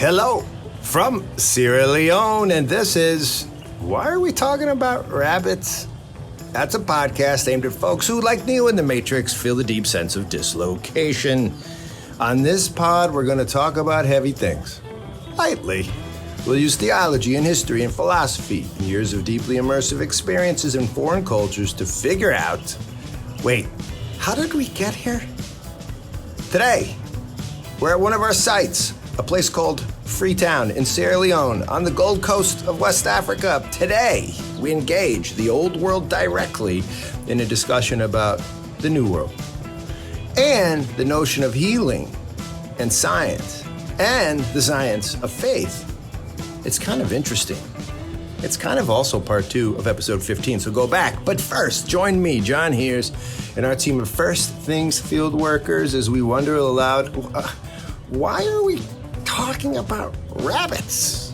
Hello from Sierra Leone, and this is Why Are We Talking About Rabbits? That's a podcast aimed at folks who, like Neo in the Matrix, feel the deep sense of dislocation. On this pod, we're going to talk about heavy things. Lightly. We'll use theology and history and philosophy and years of deeply immersive experiences in foreign cultures to figure out, wait, how did we get here? Today, we're at one of our sites, a place called Freetown in Sierra Leone on the Gold Coast of West Africa. Today, we engage the old world directly in a discussion about the new world and the notion of healing and science and the science of faith. It's kind of interesting. It's kind of also part 2 of episode 15, so go back. But first, join me, John Heers, and our team of First Things field workers as we wonder aloud, why are we talking about rabbits?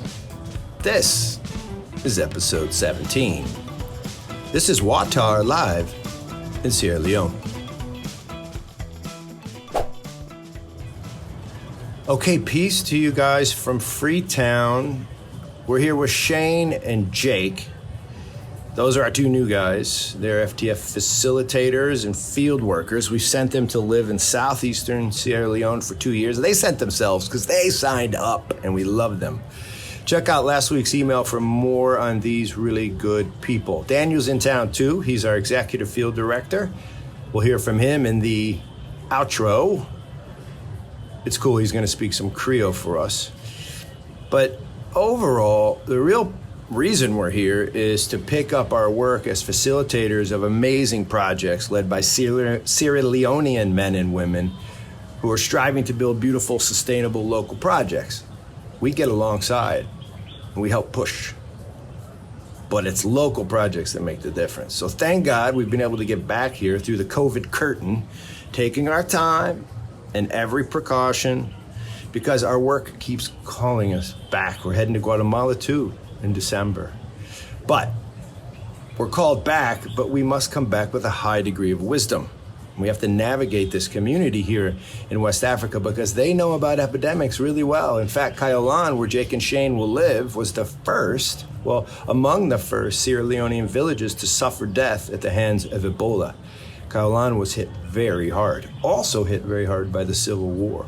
This is episode 17. This is WAWTAR live in Sierra Leone. Okay, peace to you guys from Freetown. We're here with Shane and Jake. Those are our 2 new guys. They're FTF facilitators and field workers. We sent them to live in southeastern Sierra Leone for 2 years. They sent themselves because they signed up, and we love them. Check out last week's email for more on these really good people. Daniel's in town too. He's our executive field director. We'll hear from him in the outro. It's cool. He's going to speak some Creole for us. But overall, the real reason we're here is to pick up our work as facilitators of amazing projects led by Sierra Leonean men and women who are striving to build beautiful, sustainable local projects. We get alongside and we help push. But it's local projects that make the difference. So thank God we've been able to get back here through the COVID curtain, taking our time and every precaution because our work keeps calling us back. We're heading to Guatemala too in December. But we're called back, but we must come back with a high degree of wisdom. We have to navigate this community here in West Africa because they know about epidemics really well. In fact, Kayolan, where Jake and Shane will live, was among the first Sierra Leonean villages to suffer death at the hands of Ebola. Kayolan was hit very hard, also hit very hard by the Civil War.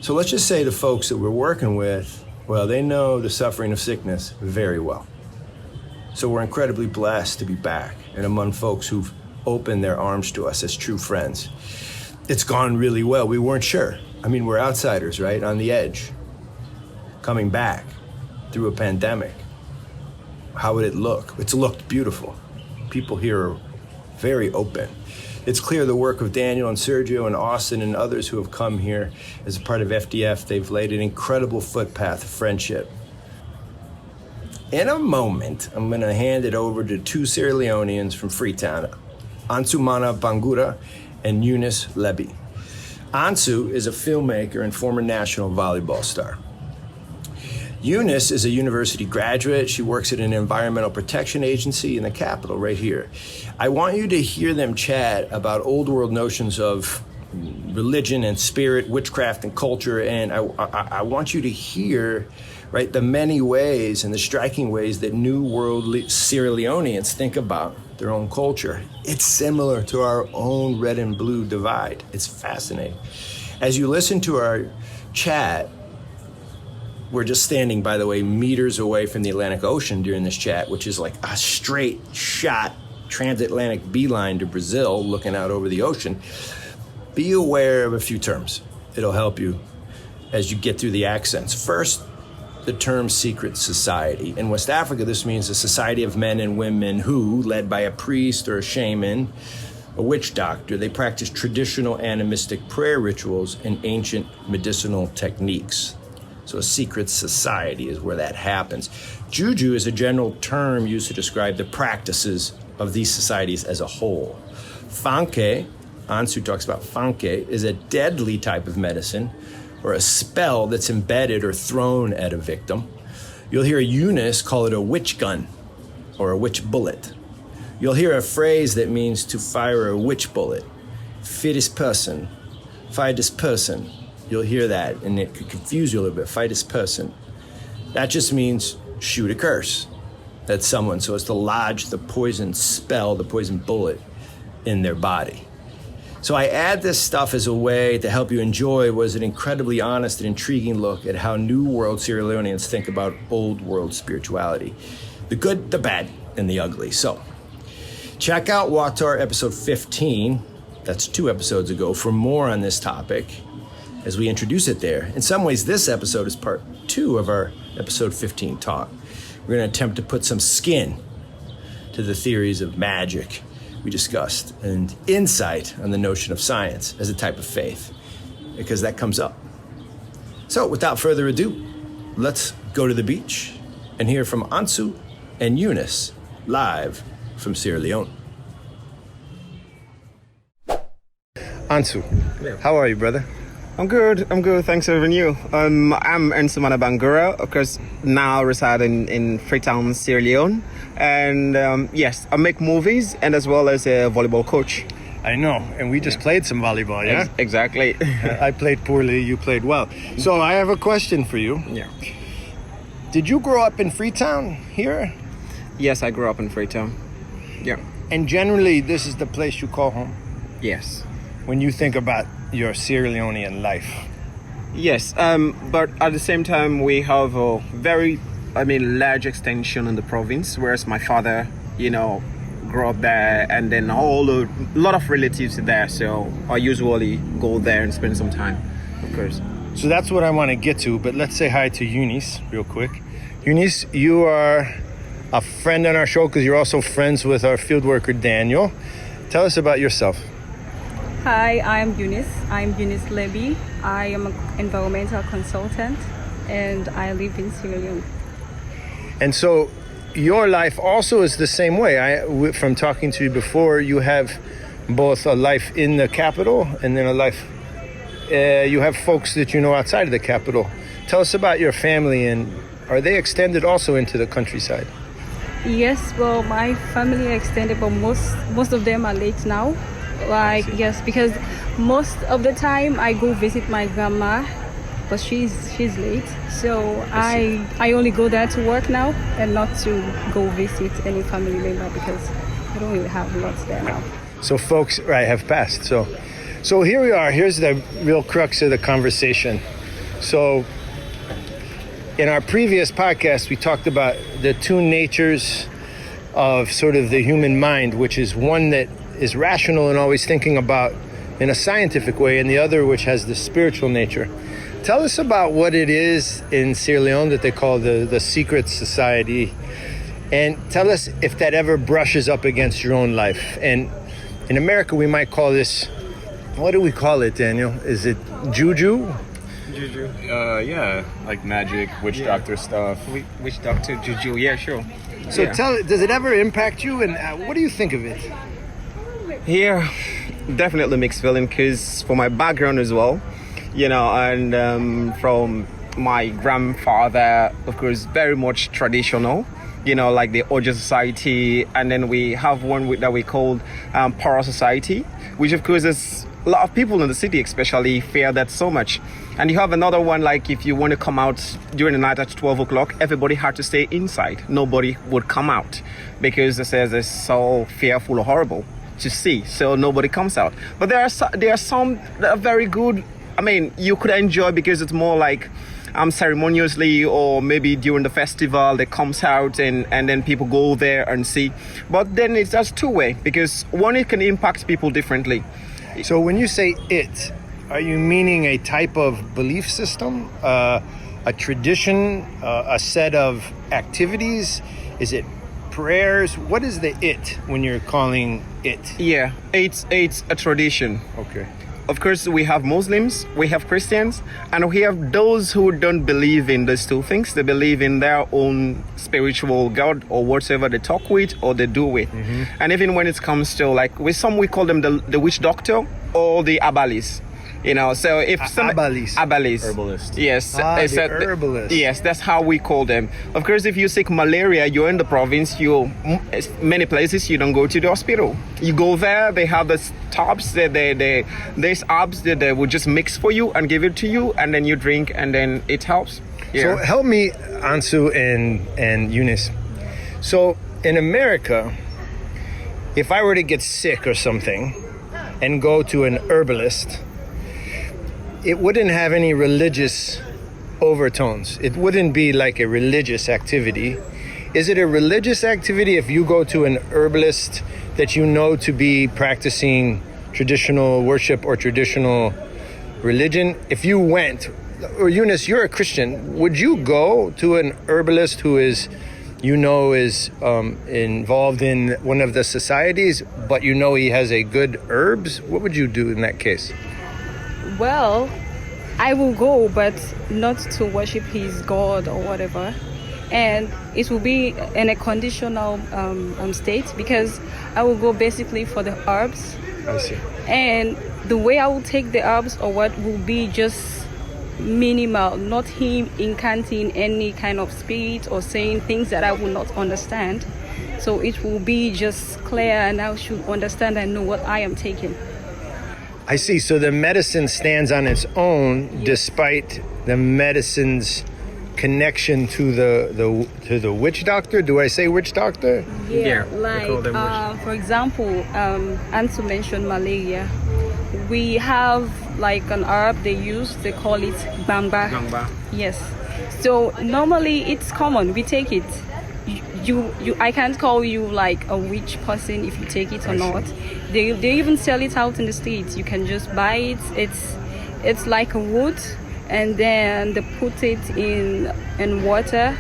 So let's just say the folks that we're working with, well, they know the suffering of sickness very well. So we're incredibly blessed to be back and among folks who've opened their arms to us as true friends. It's gone really well. We weren't sure. We're outsiders, right? On the edge. Coming back through a pandemic. How would it look? It's looked beautiful. People here are very open. It's clear the work of Daniel and Sergio and Austin and others who have come here as a part of FDF, they've laid an incredible footpath of friendship. In a moment, I'm going to hand it over to 2 Sierra Leoneans from Freetown, Ansumana Bangura and Eunice Leby. Ansu is a filmmaker and former national volleyball star. Eunice is a university graduate. She works at an environmental protection agency in the capital right here. I want you to hear them chat about old world notions of religion and spirit, witchcraft and culture, and I want you to hear, right, the many ways and the striking ways that New World Sierra Leoneans think about their own culture. It's similar to our own red and blue divide. It's fascinating. As you listen to our chat, we're just standing, by the way, meters away from the Atlantic Ocean during this chat, which is like a straight shot transatlantic beeline to Brazil, looking out over the ocean. Be aware of a few terms. It'll help you as you get through the accents. First, the term secret society. In West Africa, this means a society of men and women who, led by a priest or a shaman, a witch doctor, they practice traditional animistic prayer rituals and ancient medicinal techniques. So a secret society is where that happens. Juju is a general term used to describe the practices of these societies as a whole. Fanke, Ansu talks about Fanke, is a deadly type of medicine or a spell that's embedded or thrown at a victim. You'll hear Eunice call it a witch gun or a witch bullet. You'll hear a phrase that means to fire a witch bullet. Fit this person, fire this person. You'll hear that, and it could confuse you a little bit. Fight is person. That just means shoot a curse at someone so as to lodge the poison spell, the poison bullet in their body. So I add this stuff as a way to help you enjoy what is an incredibly honest and intriguing look at how New World Sierra Leoneans think about Old World spirituality. The good, the bad, and the ugly. So check out WAWTAR episode 15, that's 2 episodes ago, for more on this topic as we introduce it there. In some ways, this episode is part 2 of our episode 15 talk. We're going to attempt to put some skin to the theories of magic we discussed and insight on the notion of science as a type of faith, because that comes up. So without further ado, let's go to the beach and hear from Ansu and Eunice live from Sierra Leone. Ansu, how are you, brother? I'm good. Thanks for having you. I'm Nsumana Bangura, of course, now reside in Freetown, Sierra Leone. And yes, I make movies and as well as a volleyball coach. I know, and we just played some volleyball, yeah? Exactly. I played poorly, you played well. So I have a question for you. Yeah. Did you grow up in Freetown here? Yes, I grew up in Freetown. Yeah. And generally, this is the place you call home? Yes. When you think about your Sierra Leonean life? Yes, but at the same time, we have a very, large extension in the province, whereas my father, grew up there, and then a lot of relatives there, so I usually go there and spend some time, of course. So that's what I want to get to, but let's say hi to Eunice real quick. Eunice, you are a friend on our show because you're also friends with our field worker, Daniel. Tell us about yourself. Hi, I'm Eunice. I'm Eunice Levy. I am an environmental consultant and I live in Sierra Leone. And so your life also is the same way. From talking to you before, you have both a life in the capital and then a life, you have folks that you know outside of the capital. Tell us about your family, and are they extended also into the countryside? Yes, well, my family are extended, but most of them are late now. Yes, because most of the time I go visit my grandma, but she's late, so I only go there to work now and not to go visit any family member because I don't really have lots there now. So folks, right, have passed. So here we are. Here's the real crux of the conversation. So in our previous podcast, we talked about the 2 natures of sort of the human mind, which is one that is rational and always thinking about in a scientific way, and the other which has the spiritual nature. Tell us about what it is in Sierra Leone that they call the secret society, and tell us if that ever brushes up against your own life. And in America, we might call this, what do we call it, Daniel? Is it juju? Juju. Yeah, like magic, witch doctor stuff. Witch doctor, juju, yeah, sure. So yeah. does it ever impact you, and what do you think of it? Here, definitely mixed feeling, because for my background as well, and from my grandfather, of course, very much traditional, like the Oja Society, and then we have one that we call Para Society, which of course is a lot of people in the city especially fear that so much. And you have another one, like if you want to come out during the night at 12 o'clock, everybody had to stay inside. Nobody would come out because they say it's so fearful or horrible to see, so nobody comes out. But there are some that are very good. You could enjoy because it's more like ceremoniously, or maybe during the festival they comes out and then people go there and see. But then it's just 2-way, because one, it can impact people differently. So when you say it, are you meaning a type of belief system, a tradition, a set of activities? Is it prayers? What is the it when you're calling it? Yeah, it's a tradition. Okay. Of course, we have Muslims, we have Christians, and we have those who don't believe in these 2 things. They believe in their own spiritual God or whatever they talk with or they do with. And even when it comes to, like, with some, we call them the witch doctor or the abalis. So if some Abalis. Herbalist. yes, Ah, it's the herbalist. yes, that's how we call them. Of course, if you sick malaria, you're in the province. Many places you don't go to the hospital. You go there, they have the tubs, there's herbs that they will just mix for you and give it to you, and then you drink, and then it helps. So help me, Ansu and Eunice. So in America, if I were to get sick or something and go to an herbalist, it wouldn't have any religious overtones. It wouldn't be like a religious activity. Is it a religious activity if you go to an herbalist that you know to be practicing traditional worship or traditional religion? If you went, or Eunice, you're a Christian, would you go to an herbalist who is involved in one of the societies, but he has a good herbs? What would you do in that case? Well, I will go, but not to worship his God or whatever. And it will be in a conditional state, because I will go basically for the herbs. I see. And the way I will take the herbs or what will be just minimal, not him incanting any kind of spirit or saying things that I will not understand. So it will be just clear, and I should understand and know what I am taking. I see. So the medicine stands on its own, despite the medicine's connection to the witch doctor. Do I say witch doctor? Yeah, like we call them for example, Ansu mentioned malaria. We have like an herb they use. They call it bamba. Gangba. Yes. So normally it's common. We take it. I can't call you like a witch person if you take it or not. They even sell it out in the streets. You can just buy it. It's like a wood, and then they put it in water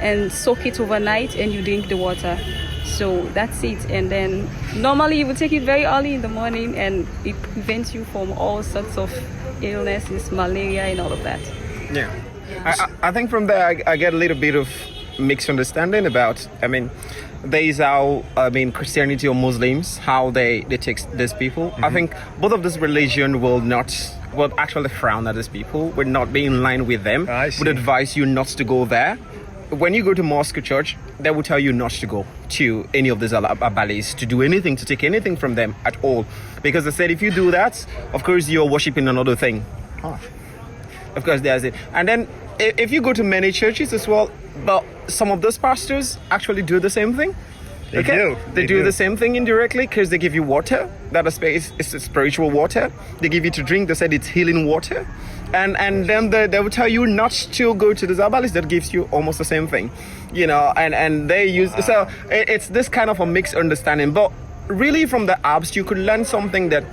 and soak it overnight, and you drink the water. So that's it. And then normally you would take it very early in the morning, and it prevents you from all sorts of illnesses, malaria and all of that. Yeah. I think from there I get a little bit of mixed understanding about, there is how, Christianity or Muslims, how they take these people. Mm-hmm. I think both of this religion will actually frown at these people, will not be in line with them, would advise you not to go there. When you go to mosque or church, they will tell you not to go to any of these abalis, to do anything, to take anything from them at all. Because they said if you do that, of course you're worshipping another thing. Of course, there's it. And then if you go to many churches as well, but some of those pastors actually do the same thing. They do. They do the same thing indirectly, because they give you water. That is it's spiritual water. They give you to drink. They said it's healing water. And then they will tell you not to go to the Zabalis that gives you almost the same thing. And they use... So it's this kind of a mixed understanding. But really from the apps, you could learn something that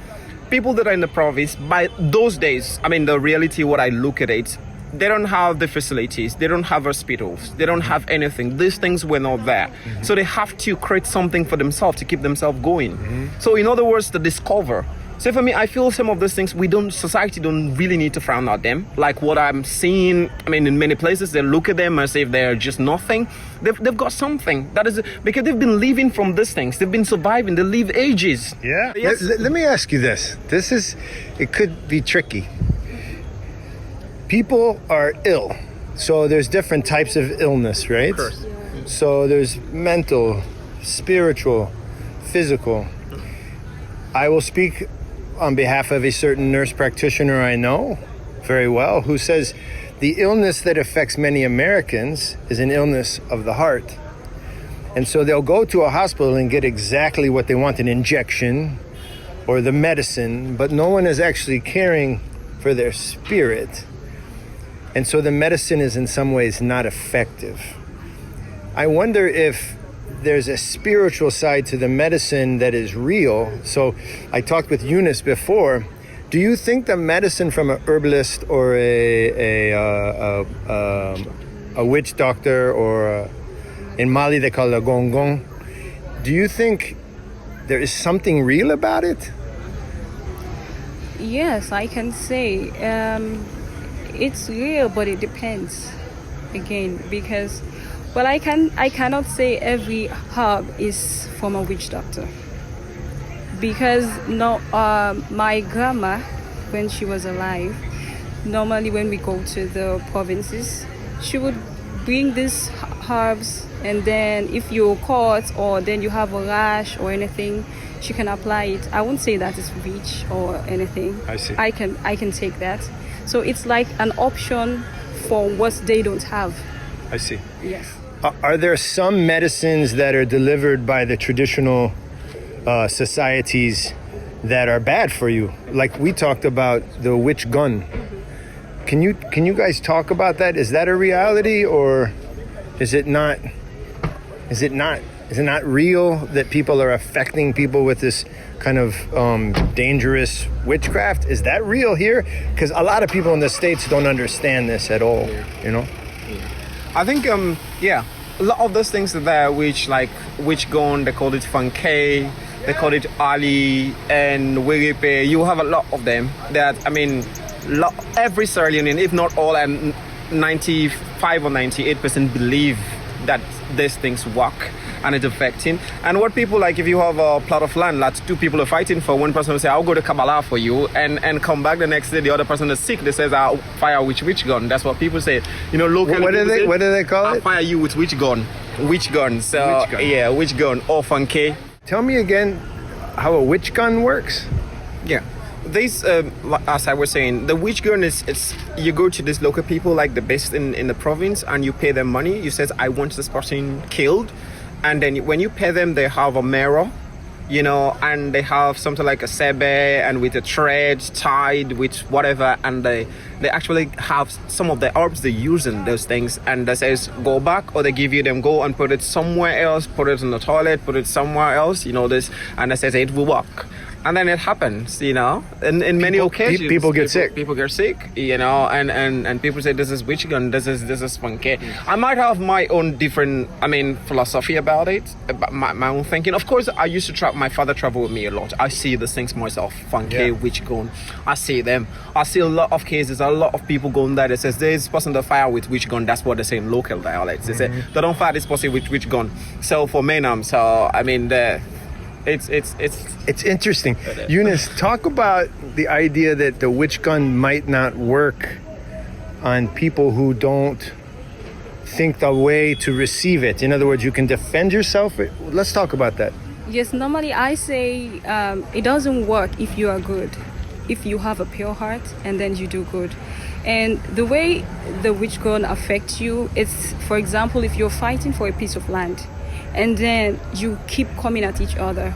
people that are in the province, by those days, the reality, what I look at it, they don't have the facilities, they don't have hospitals, they don't have anything. These things were not there. Mm-hmm. So they have to create something for themselves to keep themselves going. Mm-hmm. So in other words, to discover. So for me, I feel some of these things society don't really need to frown at them. Like what I'm seeing, in many places, they look at them as if they're just nothing. They've got something. That is because they've been living from these things. They've been surviving. They live ages. Yeah. Yes. Let me ask you this. It could be tricky. People are ill. So there's different types of illness, right? Of course. So there's mental, spiritual, physical. I will speak on behalf of a certain nurse practitioner I know very well, who says the illness that affects many Americans is an illness of the heart. And so they'll go to a hospital and get exactly what they want, an injection or the medicine, but no one is actually caring for their spirit. And so the medicine is in some ways not effective. I wonder if there's a spiritual side to the medicine that is real. So I talked with Eunice before. Do you think the medicine from a herbalist or a witch doctor, or in Mali they call it a gongong, do you think there is something real about it? Yes, I can say it's real, but it depends again, because I cannot say every herb is from a witch doctor, because my grandma, when she was alive, normally when we go to the provinces, she would bring these herbs, and then if you're caught or then you have a rash or anything, she can apply it. I won't say that it's witch or anything. I see. I can take that. So it's like an option for what they don't have. I see. Yes. Are there some medicines that are delivered by the traditional societies that are bad for you? Like we talked about the witch gun. Can you guys talk about that? Is that a reality, or is it not? Is it not real that people are affecting people with this kind of dangerous witchcraft? Is that real here? Because a lot of people in the States don't understand this at all, you know? I think, a lot of those things are there, which like witch gun, they call it funke, they call it ali, and wiripe. You have a lot of them that, I mean, every Sierra Leonean, if not all, and 95 or 98% believe that these things work and it's affecting. And what people like, if you have a plot of land that two people are fighting for, one person will say, I'll go to Kabbalah for you, and come back the next day, the other person is sick, they says, I'll fire with witch gun. That's what people say. You know, local. What do they call it? I'll fire you with witch gun. Witch gun. So Witch gun. yeah, witch gun or funke. Tell me again how a witch gun works. Yeah. This, as I was saying, the witch gun it's you go to these local people, like the best in the province, and you pay them money. You says, I want this person killed. And then when you pay them, they have a mirror, you know, and they have something like a sebe and with a thread tied with whatever. And they actually have some of the herbs they use in those things. And they says, go back, or they give you them, go and put it somewhere else, put it in the toilet, put it somewhere else, you know, this. And they says it will work. And then it happens, you know, in many occasions. People get sick. People get sick, you know, and people say this is witch gun, this is funky. I might have my own different, philosophy about it, about my own thinking. Of course, I used to my father traveled with me a lot. I see these things myself, funky, witch gun. I see them. I see a lot of cases, a lot of people going there that says, this person that fire with witch gun. That's what they say in local dialects. They say, they don't fire this person with witch gun. So for me, It's interesting. Eunice, talk about the idea that the witch gun might not work on people who don't think the way to receive it. In other words, you can defend yourself. Let's talk about that. Yes, normally I say it doesn't work if you are good, if you have a pure heart and then you do good. And the way the witch gun affects you, it's, for example, if you're fighting for a piece of land and then you keep coming at each other,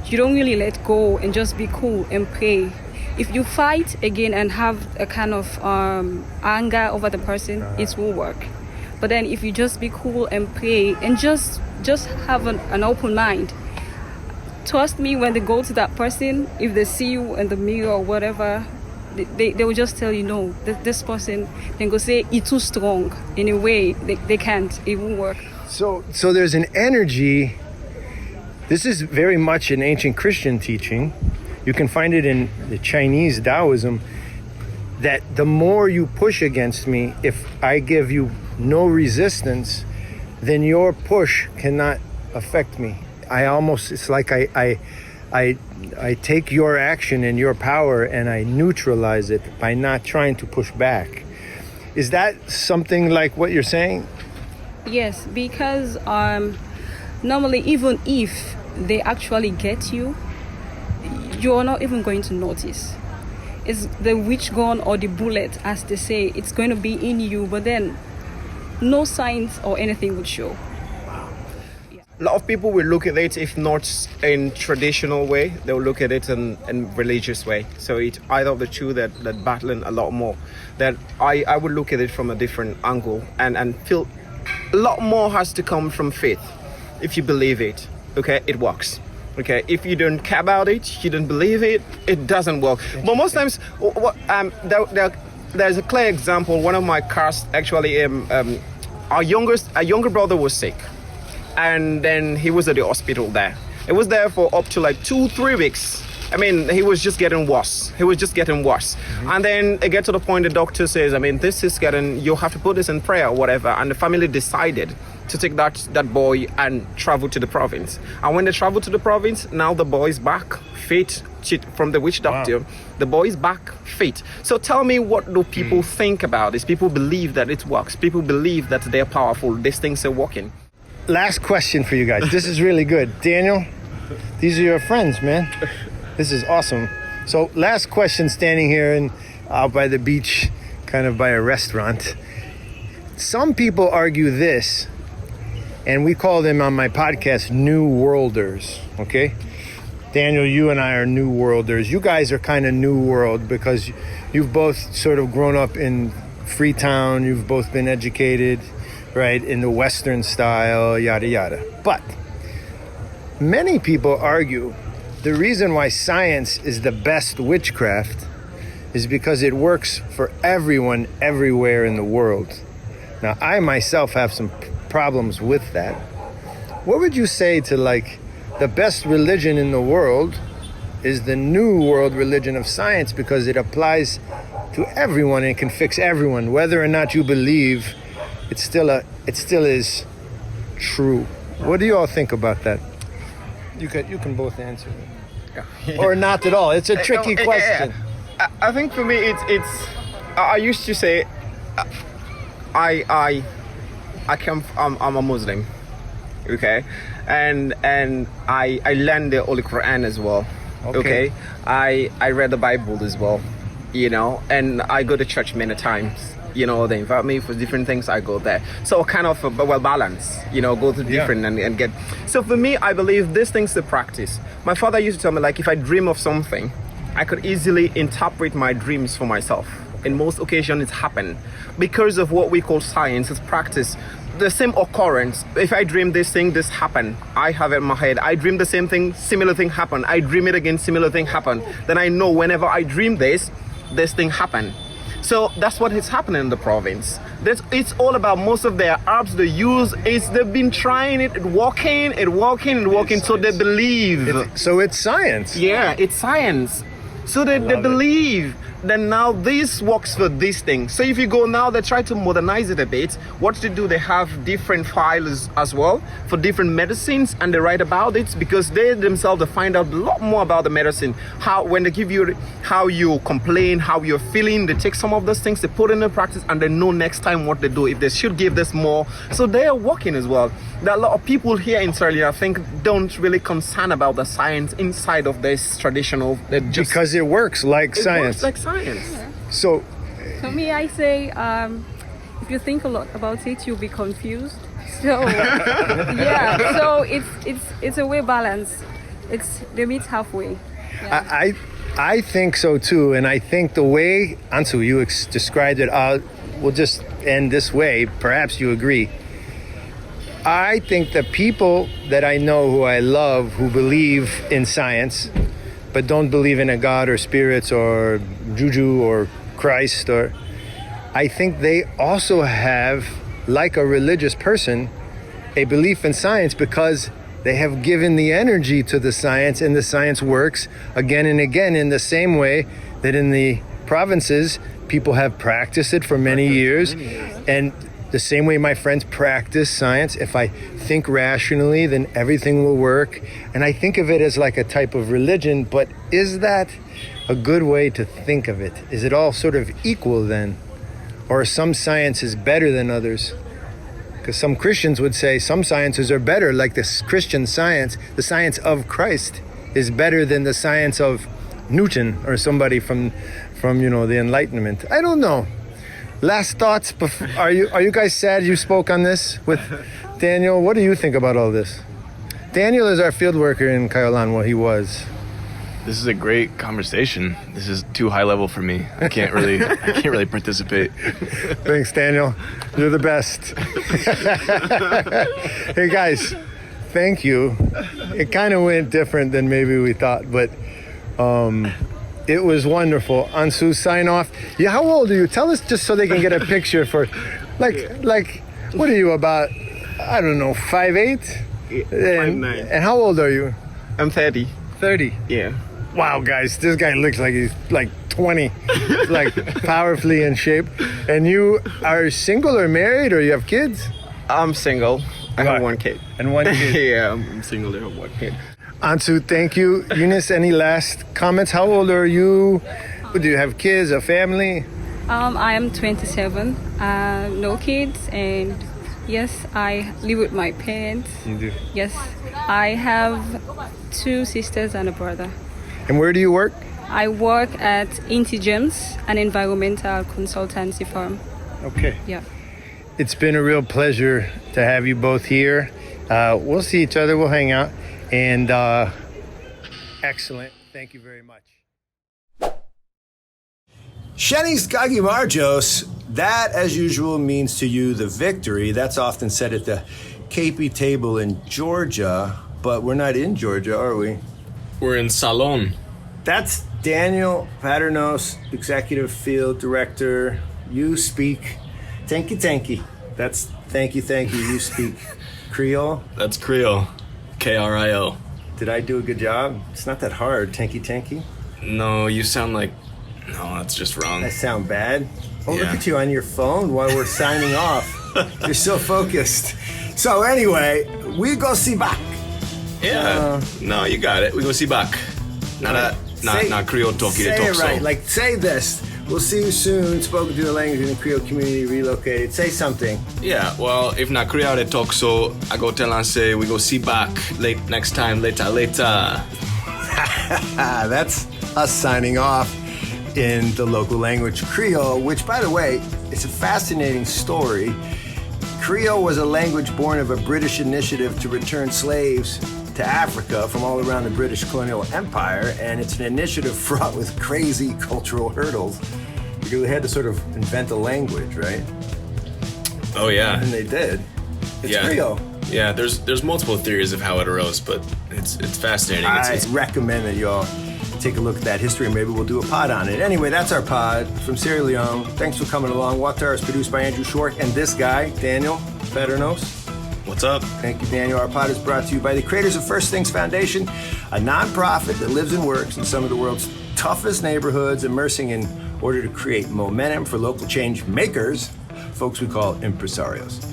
you don't really let go and just be cool and pray. If you fight again and have a kind of anger over the person, it will work. But then if you just be cool and pray and just have an open mind, trust me, when they go to that person, if they see you in the mirror or whatever, they will just tell you, no, this person, then go say, it's too strong. In a way, they can't, it won't work. So there's an energy. This is very much an ancient Christian teaching. You can find it in the Chinese Taoism, that the more you push against me, if I give you no resistance, then your push cannot affect me. It's like I take your action and your power and I neutralize it by not trying to push back. Is that something like what you're saying? Yes, because normally even if they actually get you, you're not even going to notice. It's the witch gun or the bullet, as they say, it's going to be in you, but then no signs or anything would show. A lot of people will look at it, if not in traditional way, they'll look at it in religious way. So it's either of the two that battling a lot more. That I would look at it from a different angle and feel a lot more has to come from faith. If you believe it, okay, it works. Okay, if you don't care about it, you don't believe it, it doesn't work. But most times, there's a clear example. One of my cast actually, our younger brother was sick, and then he was at the hospital there. It was there for up to like 2-3 weeks. He was just getting worse. Mm-hmm. And then it gets to the point the doctor says, this is you have to put this in prayer or whatever. And the family decided to take that boy and travel to the province. And when they travel to the province, now the boy is back fit from the witch doctor. Wow. The boy is back fit. So tell me, what do people think about this? People believe that it works. People believe that they're powerful. These things are working. Last question for you guys. This is really good. Daniel, these are your friends, man. This is awesome. So last question, standing here out by the beach, kind of by a restaurant. Some people argue this, and we call them on my podcast New Worlders, okay? Daniel, you and I are New Worlders. You guys are kind of New World because you've both sort of grown up in Freetown. You've both been educated, right, in the Western style, yada, yada. But many people argue the reason why science is the best witchcraft is because it works for everyone everywhere in the world. Now, I myself have some problems with that. What would you say to, like, the best religion in the world is the New World religion of science because it applies to everyone and can fix everyone, whether or not you believe it still is true. What do you all think about that? You can both answer it. Yeah. Or not at all. It's a tricky question. I think for me it's I used to say I'm a Muslim, okay, and I learned the Holy Quran as well, okay. I read the Bible as well, you know, and I go to church many times. You know, they invite me for different things, I go there. So kind of well balanced, you know, go to different and get. So for me, I believe these things to practice. My father used to tell me, like, if I dream of something, I could easily interpret my dreams for myself. In most occasions, it's happened. Because of what we call science, it's practice. The same occurrence. If I dream this thing, this happened. I have it in my head. I dream the same thing, similar thing happened. I dream it again, similar thing happened. Then I know whenever I dream this thing happened. So that's what is happening in the province. It's all about most of their herbs they use. They've been trying it, working. So they believe. So it's science. Yeah, it's science. So they believe. Then now this works for this thing. So if you go now, they try to modernize it a bit. What they do, they have different files as well for different medicines, and they write about it because they themselves they find out a lot more about the medicine. How when they give you how you complain, how you're feeling, they take some of those things, they put in practice, and they know next time what they do. If they should give this more, so they are working as well. There are a lot of people here in Sierra Leone, I think, don't really concern about the science inside of this traditional. Because it works like science. Works like science. Yeah. So, to me, I say, if you think a lot about it, you'll be confused. So, yeah. So it's a way balance. They meet halfway. Yeah. I think so too, and I think the way Ansu you described it, we'll just end this way. Perhaps you agree. I think the people that I know who I love who believe in science but don't believe in a God or spirits or juju or Christ, or I think they also have, like a religious person, a belief in science because they have given the energy to the science, and the science works again and again in the same way that in the provinces people have practiced it for many years. And the same way my friends practice science, if I think rationally, then everything will work. And I think of it as like a type of religion, but is that a good way to think of it? Is it all sort of equal then? Or some science is better than others? Because some Christians would say some sciences are better, like this Christian science, the science of Christ is better than the science of Newton or somebody from the Enlightenment. I don't know. Last thoughts. Are you guys sad you spoke on this with Daniel? What do you think about all this? Daniel is our field worker in Kayolan. Well, he was. This is a great conversation. This is too high level for me. I can't really participate. Thanks, Daniel. You're the best. Hey guys, thank you. It kind of went different than maybe we thought, but it was wonderful. Ansu, sign off. Yeah, how old are you? Tell us just so they can get a picture for, like, what are you, about, I don't know, 5'8"? 5'9". And how old are you? I'm 30. 30? Yeah. Wow, guys, this guy looks like he's like 20, like powerfully in shape. And you are single or married, or you have kids? I'm single. I have Right. one kid. And one kid. Yeah, I'm single. I have one kid. Ansu, thank you. Eunice, any last comments? How old are you? Do you have kids, a family? I am 27, no kids, and yes, I live with my parents. You do. Yes, I have 2 sisters and a brother. And where do you work? I work at Intigems, an environmental consultancy firm. Okay. Yeah. It's been a real pleasure to have you both here. We'll see each other. We'll hang out. And excellent. Thank you very much. Shenis Gagimarjos, that as usual means to you the victory. That's often said at the KP table in Georgia, but we're not in Georgia, are we? We're in Salon. That's Daniel Paternos, Executive Field Director. You speak tanky. That's thank you. You speak Creole. That's Creole. Krio. Did I do a good job? It's not that hard, tanky. No, you sound like... No, that's just wrong. I sound bad. Oh, look Yeah. at you on your phone while we're signing off. You're so focused. So anyway, we go see back. Yeah. No, you got it. We go see back. Not Creole talkie to Say talk it right. so. Like, say this. We'll see you soon. Spoken to a language in the Creole community, relocated. Say something. Yeah, well, if not Creole they talk so, I go tell and say we go see back late next time, later. That's us signing off in the local language Creole, which, by the way, is a fascinating story. Creole was a language born of a British initiative to return slaves to Africa from all around the British colonial empire, and it's an initiative fraught with crazy cultural hurdles because they had to sort of invent a language, right? Oh yeah. And they did. It's Yeah. Creole. Yeah, there's multiple theories of how it arose, but it's fascinating. I It's recommend that y'all take a look at that history and maybe we'll do a pod on it. Anyway, that's our pod from Sierra Leone. Thanks for coming along. WAWTAR is produced by Andrew Short and this guy, Daniel Paternos. What's up? Thank you, Daniel. Our pod is brought to you by the creators of First Things Foundation, a nonprofit that lives and works in some of the world's toughest neighborhoods, immersing in order to create momentum for local change makers, folks we call impresarios.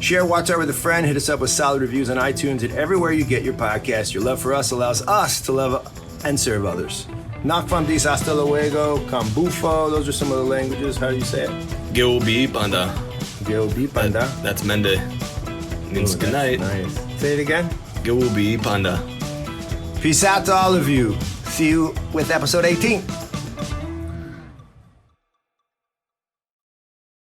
Share WAWTAR with a friend. Hit us up with solid reviews on iTunes and everywhere you get your podcast. Your love for us allows us to love and serve others. Nakfam dis hasta luego, Kambufo. Those are some of the languages. How do you say it? Gilbi Panda. Gilbi Panda. That's Mende. Means Ooh, good that's night. Nice. Say it again. Gilbi Panda. Peace out to all of you. See you with episode 18.